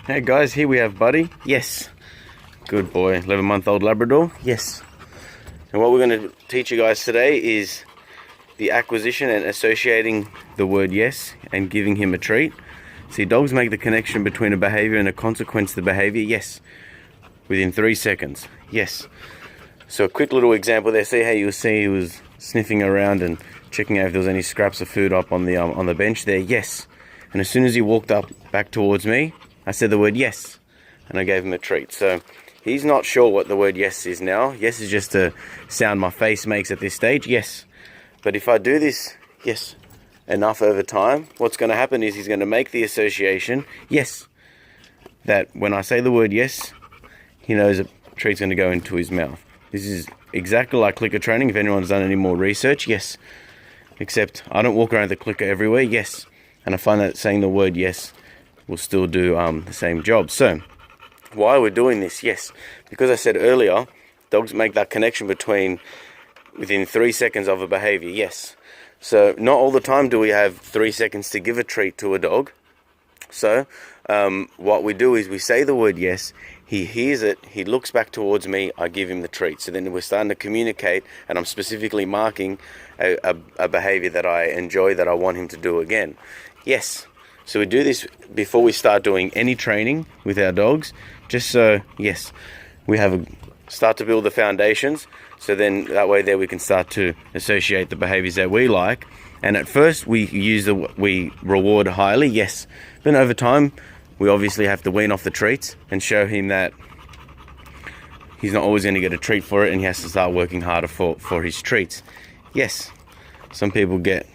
Hey guys, here we have Buddy. Yes. Good boy. 11-month-old Labrador. Yes. And what we're going to teach you guys today is the acquisition and associating the word yes and giving him a treat. See, dogs make the connection between a behavior and a consequence to the behavior. Yes. Within 3 seconds. Yes. So a quick little example there. See how you see he was sniffing around and checking out if there was any scraps of food up on the bench there. Yes. And as soon as he walked up back towards me, I said the word yes, and I gave him a treat. So he's not sure what the word yes is now. Yes is just a sound my face makes at this stage. Yes. But if I do this yes enough over time, what's going to happen is he's going to make the association yes, that when I say the word yes, he knows a treat's going to go into his mouth. This is exactly like clicker training, if anyone's done any more research. Yes. Except I don't walk around the clicker everywhere. Yes. And I find that saying the word yes will still do the same job. So why we're doing this? Yes, because I said earlier, dogs make that connection within 3 seconds of a behavior. Yes. So not all the time do we have 3 seconds to give a treat to a dog. So what we do is we say the word yes, he hears it, he looks back towards me, I give him the treat. So then we're starting to communicate, and I'm specifically marking a behavior that I enjoy, that I want him to do again. Yes. So we do this before we start doing any training with our dogs, just so, yes, we start to build the foundations. So then that way there we can start to associate the behaviors that we like. And at first we reward highly, yes. Then over time, we obviously have to wean off the treats and show him that he's not always going to get a treat for it, and he has to start working harder for his treats. Yes. Some people get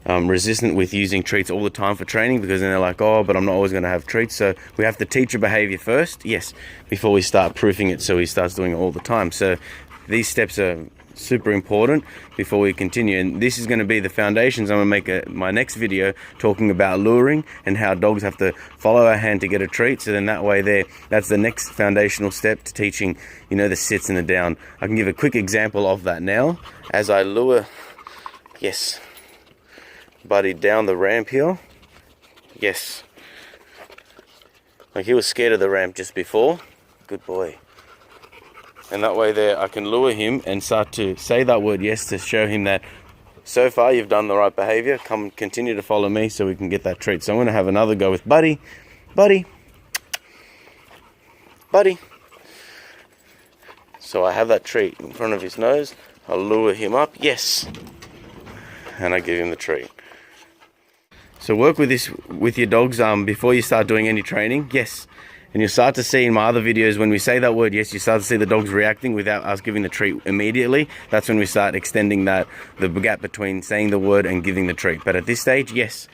resistant with using treats all the time for training, because then they're like, oh, but I'm not always going to have treats. So we have to teach a behavior first, yes, before we start proofing it so he starts doing it all the time. So these steps are super important before we continue, and this is going to be the foundations. I'm going to make my next video talking about luring and how dogs have to follow our hand to get a treat. So then that way that's the next foundational step to teaching, the sits and the down. I can give a quick example of that now as I lure, yes, Buddy down the ramp here. Yes. Like he was scared of the ramp just before. Good boy. And that way there I can lure him and start to say that word yes to show him that so far you've done the right behavior. Come continue to follow me so we can get that treat. So I'm going to have another go with Buddy. Buddy. Buddy. So I have that treat in front of his nose. I lure him up. Yes. And I give him the treat. So work with this with your dogs before you start doing any training. Yes. And you'll start to see in my other videos, when we say that word yes, you start to see the dogs reacting without us giving the treat immediately. That's when we start extending the gap between saying the word and giving the treat. But at this stage, yes.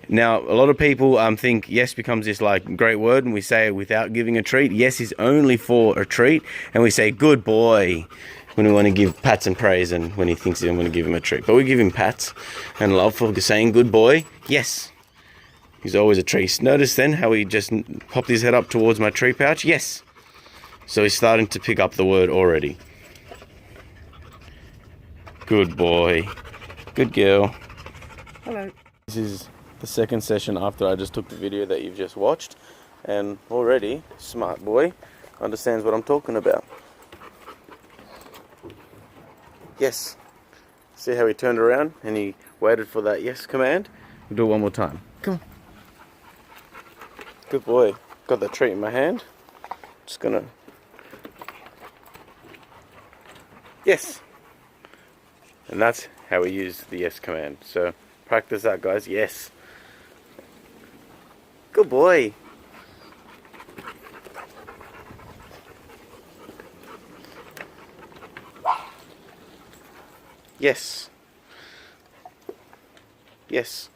Now, a lot of people think yes becomes this like great word, and we say it without giving a treat. Yes is only for a treat, and we say good boy when we want to give pats and praise, and when he thinks I'm going to give him a treat. But we give him pats and love for saying good boy. Yes. He's always a treat. Notice then how he just popped his head up towards my tree pouch? Yes. So he's starting to pick up the word already. Good boy. Good girl. Hello. This is the second session after I just took the video that you've just watched. And already, smart boy understands what I'm talking about. Yes. See how he turned around and he waited for that yes command? We'll do it one more time. Come on. Good boy. Got the treat in my hand. Just gonna... Yes. And that's how we use the yes command. So practice that, guys. Yes. Good boy. Yes. Yes.